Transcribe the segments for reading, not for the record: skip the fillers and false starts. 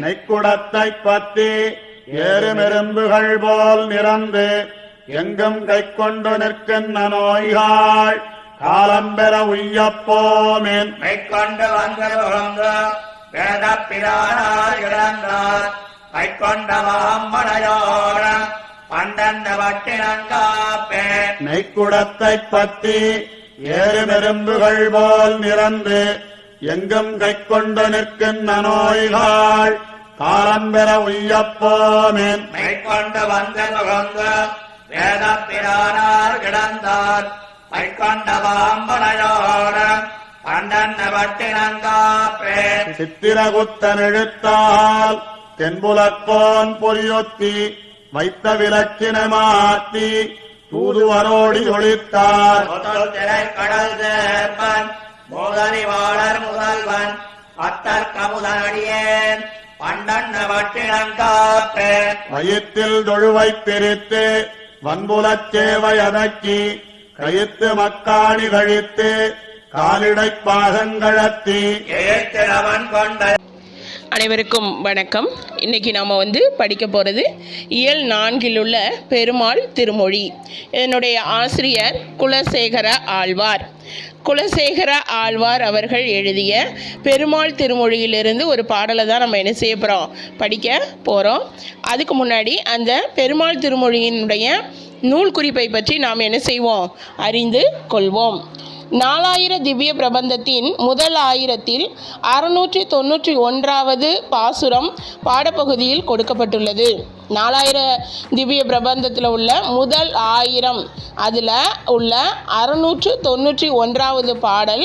நெய்க்குடத்தை பத்தி ஏறுமெரும்புகள் போல் நிறந்து எங்கும் கை கொண்டு நிற்கின்ற நோய்கள் காலம்பெற உய்யப்போமேன். மெய்கொண்டு வந்து வேத பிரானார் இழந்தார் கைக்கொண்டவாம்பனையோட பண்டந்த வட்டினங்காப்பேன். நெய்க்குடத்தை பத்தி ஏறுமெரும்புகள் போல் நிறந்து எங்கும் கை கொண்டு நிற்கின்ற நோய்கள் காலம்பெற உய்யப்போமேன். மெய்கொண்டு வந்து வேத பிரானார் இழந்தார் கைக்கொண்டவாம்பனையோட பண்டந்த வட்டினங்காப்பேன். சித்திரகுத்தனெழுத்தால் தென்புலக்கோன் பொறியொத்தி வைத்த விளக்கின மாத்தி தூதுவரோடி ஒளித்தார். கடல் சேர்ப்பன் முதலிவாளர் முதல்வன் அத்தற்கமுதனடியேன் பண்டன்ன வட்டினங்காப்பேன். வயிற்றில் தொழுவை பிரித்து வன்புலச் சேவை அதக்கி கயித்து மக்காணி கழித்து காலிடை பாகங்கழத்தி ஏத்திரவன் கொண்ட. அனைவருக்கும் வணக்கம். இன்றைக்கி நாம் படிக்க போகிறது இயல் 4 உள்ள பெருமாள் திருமொழி. என்னுடைய ஆசிரியர் குலசேகர ஆழ்வார். குலசேகர ஆழ்வார் அவர்கள் எழுதிய பெருமாள் திருமொழியிலிருந்து ஒரு பாடலை தான் நம்ம என்ன செய்ய போகிறோம், படிக்க போகிறோம். அதுக்கு முன்னாடி அந்த பெருமாள் திருமொழியினுடைய நூல் குறிப்பை பற்றி நாம் என்ன செய்வோம், அறிந்து கொள்வோம். 4000 திவ்ய பிரபந்தத்தின் முதல் 1000ல் 691வது பாசுரம் பாடப்பகுதியில் கொடுக்கப்பட்டுள்ளது. 4000 திவ்ய பிரபந்தத்தில் உள்ள முதல் 1000 அதில் உள்ள 691வது பாடல்,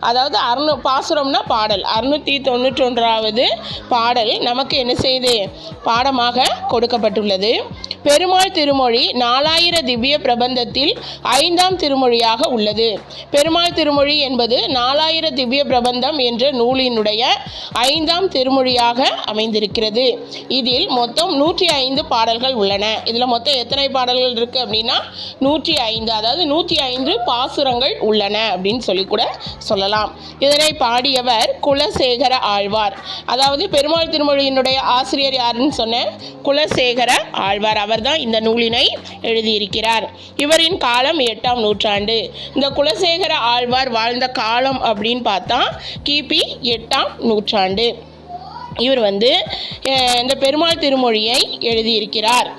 அதாவது பாசுரம்னா பாடல், 691வது பாடல் நமக்கு என்ன செய்து பாடமாக கொடுக்கப்பட்டுள்ளது. பெருமாள் திருமொழி 4000 திவ்ய பிரபந்தத்தில் 5ஆம் திருமொழியாக உள்ளது. பெருமாள் திருமொழி என்பது 4000 திவ்ய பிரபந்தம் என்ற நூலினுடைய 5ஆம் திருமொழியாக அமைந்திருக்கிறது. இதில் மொத்தம் 105 பாடல்கள் உள்ளன. இதில் மொத்தம் எத்தனை பாடல்கள் இருக்குது அப்படின்னா 105, அதாவது 105 பாசுரங்கள் உள்ளன அப்படின்னு சொல்லி கூட சொல்லலாம். இதனை பாடியவர் குலசேகர ஆழ்வார். அதாவது பெருமாள் திருமொழியினுடைய ஆசிரியர் யாருன்னு சொன்ன குலசேகர ஆழ்வார். அவர்தான் இந்த நூலினை எழுதியிருக்கிறார். இவரின் காலம் 8ஆம் நூற்றாண்டு. இந்த குலசேகர ஆழ்வார் வாழ்ந்த காலம் அப்படின்னு பார்த்தா கிபி 8ஆம் நூற்றாண்டு. இவர் இந்த பெருமாள் திருமொழியை எழுதியிருக்கிறார்.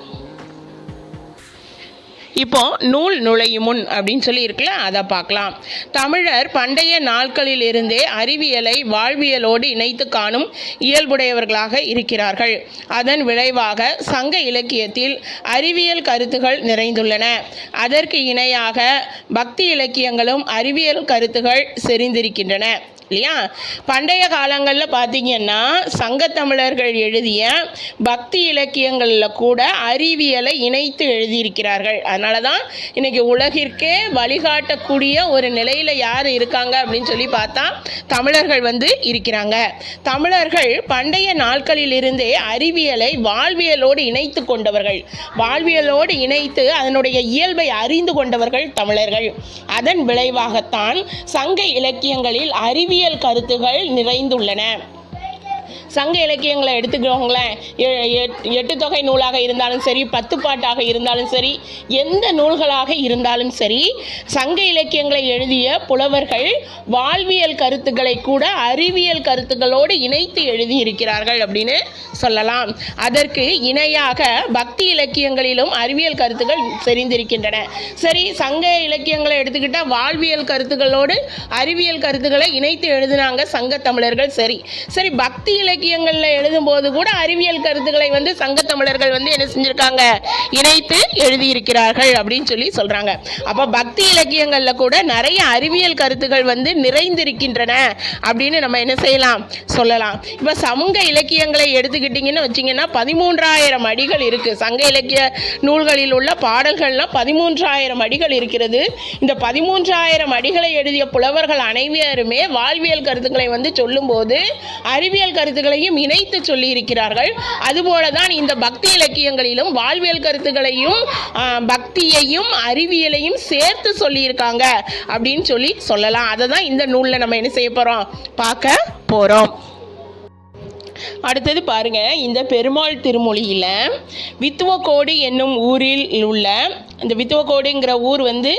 இப்போ நூல் நுழையும் முன் அப்படின்னு சொல்லி இருக்குல்ல, அதை பார்க்கலாம். தமிழர் பண்டைய நாட்களிலிருந்தே அறிவியலை வாழ்வியலோடு இணைத்து காணும் இயல்புடையவர்களாக இருக்கிறார்கள். அதன் விளைவாக சங்க இலக்கியத்தில் அறிவியல் கருத்துகள் நிறைந்துள்ளன. அதற்கு இணையாக பக்தி இலக்கியங்களும் அறிவியல் கருத்துகள் செறிந்திருக்கின்றன இல்லையா. பண்டைய காலங்களில் பார்த்தீங்கன்னா சங்கத்தமிழர்கள் எழுதிய பக்தி இலக்கியங்களில் கூட அறிவியலை இணைத்து எழுதியிருக்கிறார்கள். அதனால தான் இன்றைக்கி உலகிற்கே வழிகாட்டக்கூடிய ஒரு நிலையில் யார் இருக்காங்க அப்படின்னு சொல்லி பார்த்தா தமிழர்கள் இருக்கிறாங்க. தமிழர்கள் பண்டைய நாட்களிலிருந்தே அறிவியலை வாழ்வியலோடு இணைத்து கொண்டவர்கள், வாழ்வியலோடு இணைத்து அதனுடைய இயல்பை அறிந்து கொண்டவர்கள் தமிழர்கள். அதன் விளைவாகத்தான் சங்க இலக்கியங்களில் அறிவியல் கருத்துகள் நிறைந்துள்ளன. சங்க இலக்கியங்களை எடுத்துக்கிறவங்களேன், 8 தொகை நூலாக இருந்தாலும் சரி, 10 பாட்டாக இருந்தாலும் சரி, எந்த நூல்களாக இருந்தாலும் சரி, சங்க இலக்கியங்களை எழுதிய புலவர்கள் வாழ்வியல் கருத்துக்களை கூட அறிவியல் கருத்துக்களோடு இணைத்து எழுதியிருக்கிறார்கள் அப்படின்னு சொல்லலாம். அதற்கு இணையாக பக்தி இலக்கியங்களிலும் அறிவியல் கருத்துக்கள் செறிந்திருக்கின்றன. சரி, சங்க இலக்கியங்களை எடுத்துக்கிட்டால் வாழ்வியல் கருத்துக்களோடு அறிவியல் கருத்துக்களை இணைத்து எழுதினாங்க சங்க தமிழர்கள். சரி, பக்தி இலக்கியங்களில் எழுதும்போது கூட அறிவியல் கருத்துக்களை சங்க தமிழர்கள் என்ன செஞ்சிருக்காங்க, இணைத்து எழுதியிருக்கிறார்கள் அப்படின்னு சொல்லி சொல்றாங்க. அப்போ பக்தி இலக்கியங்களில் கூட நிறைய அறிவியல் கருத்துக்கள் நிறைந்திருக்கின்றன அப்படின்னு நம்ம என்ன செய்யலாம், சொல்லலாம். இப்போ சங்க இலக்கியங்களை எடுத்துக்கிட்டிங்கன்னு வச்சிங்கன்னா 13,000 அடிகள் இருக்கு. சங்க இலக்கிய நூல்களில் உள்ள பாடல்கள்லாம் 13,000 அடிகள் இருக்கிறது. இந்த 13,000 அடிகளை எழுதிய புலவர்கள் அனைவருமே வாழ்வியல் கருத்துக்களை சொல்லும்போது அறிவியல் கருத்துக்களையும் இணைத்து சொல்லி இருக்கிறார்கள். அதுபோலதான் இந்த பக்தி இலக்கியங்களிலும் வாழ்வியல் கருத்துக்களையும் பக்தியையும் அறிவியலையும் சேர்த்து சொல்லியிருக்காங்க அப்படின்னு சொல்லலாம். அதை தான் இந்த நூலில் நம்ம என்ன செய்ய போறோம், பார்க்க போறோம். அடுத்தது பாருங்க, இந்த பெருமாள் திருமொழியில் வித்துவக்கோடு என்னும் ஊரில் உள்ள, இந்த வித்துவக்கோடுங்கிற ஊர் வந்து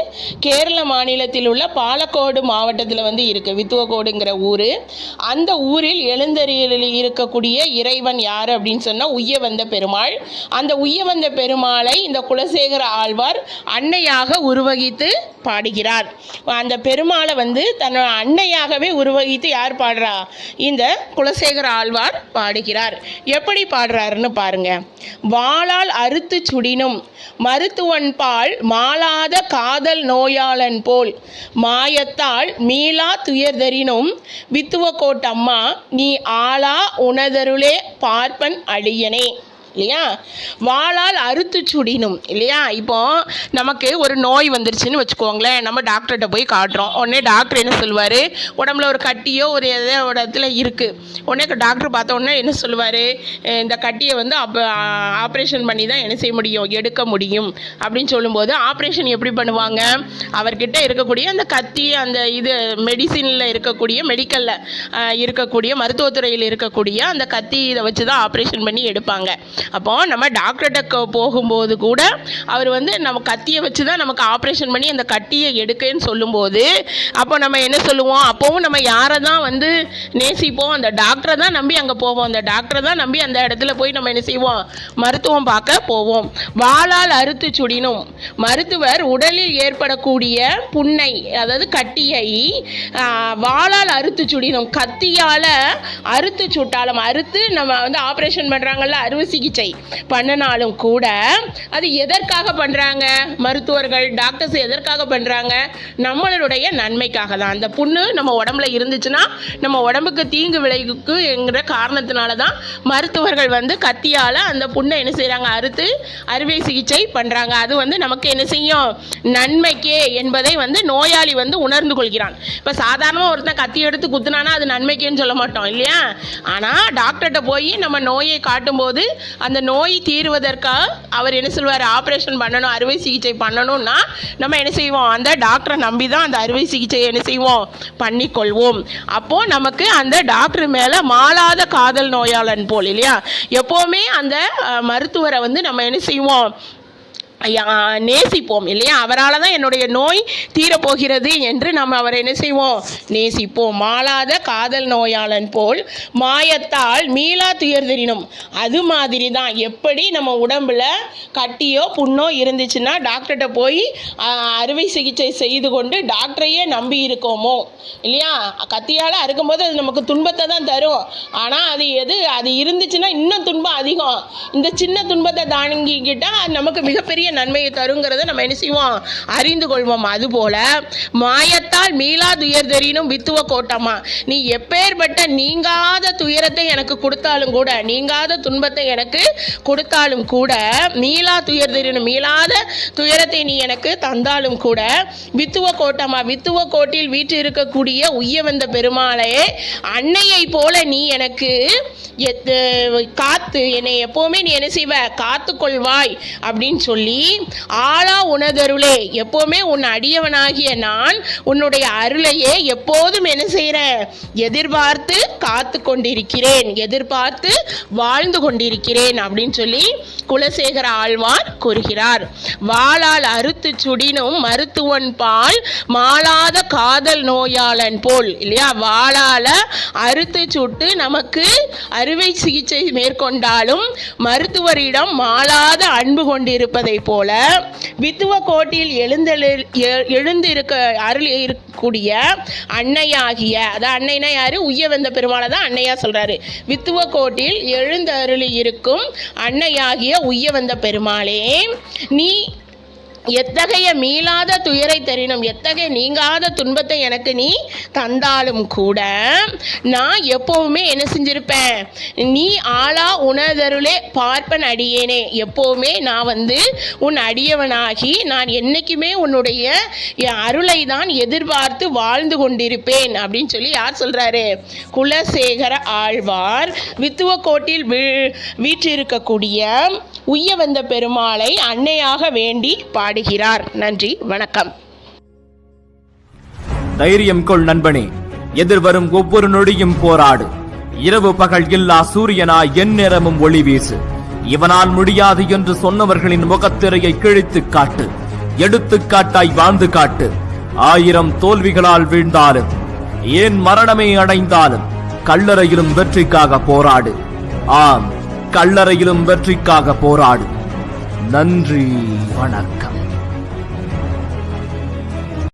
கேரள மாநிலத்தில் உள்ள பாலக்கோடு மாவட்டத்தில் வந்து இருக்குது. வித்துவக்கோடுங்கிற ஊர், அந்த ஊரில் எழுந்தருளில் இருக்கக்கூடிய இறைவன் யார் அப்படின்னு சொன்னால் உய்யவந்த பெருமாள். அந்த உய்யவந்த பெருமாளை இந்த குலசேகர ஆழ்வார் அன்னையாக உருவகித்து பாடுகிறார். அந்த பெருமாளை வந்து தன்னோட அன்னையாகவே உருவகித்து யார் பாடுறா? இந்த குலசேகர ஆழ்வார் பாடுகிறார். எப்படி பாடுறாருன்னு பாருங்க. வாளால் அறுத்து சுடினும் மருத்துவன் பால் மாளாத காதல் நோயாளன் போல் மாயத்தால் மீளா துயர்தரினும் வித்துவக்கோட்டம்மா நீ ஆளா உணதருளே பார்ப்பன் அழியனே. இல்லையா? வாளால் அறுத்து சுடினும். இல்லையா? இப்போ நமக்கு ஒரு நோய் வந்துருச்சுன்னு வச்சுக்கோங்களேன், நம்ம டாக்டர்கிட்ட போய் காட்டுறோம். உடனே டாக்டர் என்ன சொல்லுவார்? உடம்புல ஒரு கட்டியோ ஒரு ஏதோ ஒரு இடத்துல இருக்குது. உடனே டாக்டர் பார்த்த உடனே என்ன சொல்லுவார்? இந்த கட்டியை வந்து ஆப்ரேஷன் பண்ணி தான் என்ன செய்ய முடியும், எடுக்க முடியும் அப்படின்னு சொல்லும்போது, ஆப்ரேஷன் எப்படி பண்ணுவாங்க? அவர்கிட்ட இருக்கக்கூடிய அந்த கத்தி, அந்த இது மெடிசினில் இருக்கக்கூடிய, மெடிக்கலில் இருக்கக்கூடிய, மருத்துவத்துறையில் இருக்கக்கூடிய அந்த கத்தி இதை வச்சு தான் ஆப்ரேஷன் பண்ணி எடுப்பாங்க. அப்போ நம்ம டாக்டர்கிட்ட போகும்போது கூட அவர் வந்து நம்ம கத்தியை வச்சு தான் நமக்கு ஆப்ரேஷன் பண்ணி அந்த கட்டியை எடுக்கன்னு சொல்லும்போது, அப்போ நம்ம என்ன சொல்லுவோம்? அப்போவும் நம்ம யாரை தான் வந்து நேசிப்போம்? அந்த டாக்டரை தான் நம்பி அங்கே போவோம். அந்த டாக்டரை தான் நம்பி அந்த இடத்துல போய் நம்ம என்ன செய்வோம்? மருத்துவம் பார்க்க போவோம். வாளால் அறுத்து சுடினும், மருத்துவர் உடலில் ஏற்படக்கூடிய புண்ணை, அதாவது கட்டியை வாளால் அறுத்து சுடினும், கத்தியால் அறுத்து சுட்டாலும், அறுத்து நம்ம வந்து ஆப்ரேஷன் பண்ணுறாங்கல்ல, அறுவை சிகிச்சை பண்ணினாலும் கூட அது எதற்காக பண்றாங்க? மருத்துவர்கள், டாக்டர்ஸ் எதற்காக பண்றாங்க? நம்மளுடைய நன்மைக்காக தான். அந்த புண்ணு நம்ம உடம்புல இருந்துச்சுன்னா நம்ம உடம்புக்கு தீங்கு விளைவிக்குங்கிற காரணத்தினால தான் மருத்துவர்கள் வந்து கத்தியால் அந்த புண்ணை என்ன செய்கிறாங்க? அறுத்து அறுவை சிகிச்சை பண்ணுறாங்க. அது வந்து நமக்கு என்ன செய்யும்? நன்மைக்கே என்பதை வந்து நோயாளி வந்து உணர்ந்து கொள்கிறான். இப்போ சாதாரணமாக ஒருத்தன் கத்தி எடுத்து குத்துனானா அது நன்மைக்கேன்னு சொல்ல மாட்டோம் இல்லையா? ஆனால் டாக்டர்கிட்ட போய் நம்ம நோயை காட்டும்போது அந்த நோய் தீர்வதற்காக அவர் என்ன சொல்வார்? ஆப்ரேஷன் பண்ணணும், அறுவை சிகிச்சை பண்ணணும்னா நம்ம என்ன செய்வோம்? அந்த டாக்டரை நம்பி தான் அந்த அறுவை சிகிச்சையை என்ன செய்வோம்? பண்ணிக்கொள்வோம். அப்போ நமக்கு அந்த டாக்டர் மேலே மாளாத காதல் நோயாளன் போல், இல்லையா? எப்போவுமே அந்த மருத்துவரை வந்து நம்ம என்ன செய்வோம்? நேசிப்போம் இல்லையா? அவரால் தான் என்னுடைய நோய் தீரப்போகிறது என்று நம்ம அவரை என்ன செய்வோம்? நேசிப்போம். மாளாத காதல் நோயாளன் போல் மாயத்தால் மீளா துயர்தரினும். அது மாதிரி தான் எப்படி நம்ம உடம்புல கட்டியோ புண்ணோ இருந்துச்சுன்னா டாக்டர்கிட்ட போய் அறுவை சிகிச்சை செய்து கொண்டு டாக்டரையே நம்பி இருக்கோமோ இல்லையா? கத்தியால் அறுக்கும்போது அது நமக்கு துன்பத்தை தான் தரும். ஆனால் அது இருந்துச்சுன்னா இன்னும் துன்பம் அதிகம். இந்த சின்ன துன்பத்தை தாங்கிக்கிட்டால் நமக்கு மிகப்பெரிய நன்மையை தருங்கிறத நம்ம என்ன செய்வோம்? அறிந்து கொள்வோம். அதுபோல மாயத்தால் மீளா துயர்தரினும் வித்துவக்கோட்டம்மா, நீ எப்பேற்பட்ட நீங்காத துயரத்தை எனக்கு கொடுத்தாலும் கூட, நீங்காத துன்பத்தை எனக்கு கொடுத்தாலும் கூட, மீளா துயர்தரினும், மீளாத துயரத்தை நீ எனக்கு தந்தாலும் கூட, வித்துவக்கோட்டம்மா, வித்துவக்கோட்டில் வீட்டு இருக்கக்கூடிய உய்யவந்த பெருமாளே, அன்னையை போல நீ எனக்கு காத்து என்னை எப்போவுமே நீ என்ன செய்வ? காத்து கொள்வாய் அப்படின்னு சொல்லி, ஆளா உணதருளே, எப்போவுமே உன் அடியவனாகிய நான் உன்னுடைய அருளையே எப்போதும் என்ன செய்கிறேன்? எதிர்பார்த்து காத்து கொண்டிருக்கிறேன், எதிர்பார்த்து வாழ்ந்து கொண்டிருக்கிறேன் அப்படின்னு சொல்லி குலசேகர ஆழ்வார் கூறுகிறார். வாளால் அறுத்து சுடினும் மருத்துவன் பால் மாளாத காதல் நோயாளன் போல், இல்லையா? வாளால் அறுத்து சுட்டு நமக்கு அறுவை சிகிச்சை மேற்கொண்டாலும் மருத்துவரிடம் மாளாத அன்பு கொண்டிருப்பதை போல வித்துவக்கோட்டில் எழுந்திருக்க அருள் இருக்கக்கூடிய அன்னையாகிய, அதான் அன்னைனா யாரு? உய்யவந்த பெருமாளை தான் அன்னையா சொல்றாரு. வித்துவக்கோட்டில் எழுந்தருளி இருக்கும் அன்னையாகிய உய்யவந்த பெருமாளே, நீ எத்தகைய மீளாத துயரை தரினும், எத்தகைய நீங்காத துன்பத்தை எனக்கு நீ தந்தாலும் கூட நான் எப்போவுமே என்ன செஞ்சிருப்பேன்? நீ ஆளா உணதருளே பார்ப்பன் அடியேனே, எப்போவுமே நான் வந்து உன் அடியவனாகி நான் என்னைக்குமே உன்னுடைய அருளை தான் எதிர்பார்த்து வாழ்ந்து கொண்டிருப்பேன் அப்படின்னு சொல்லி யார் சொல்றாரு? குலசேகர ஆழ்வார் வித்துவக்கோட்டில் வீற்றிருக்கக்கூடிய உய்யவந்த பெருமாளை அன்னையாக வேண்டி பாடுகிறார். நன்றி, வணக்கம். தைரியம் கொள் நண்பனே, எதிர்வரும் ஒவ்வொரு நொடியும் போராடு. இரவு பகல் இல்லா சூரியனாய் எந்நேரமும் ஒளி வீசு. இவனால் முடியாது என்று சொன்னவர்களின் முகத்திரையை கிழித்து காட்டு. எடுத்துக்காட்டாய் வாழ்ந்து காட்டு. 1000 தோல்விகளால் வீழ்ந்தாலும், ஏன் மரணமே அடைந்தாலும் கல்லறையிலும் வெற்றிக்காக போராடு. ஆம், கல்லறையிலும் வெற்றிக்காக போராடு. நன்றி, வணக்கம்.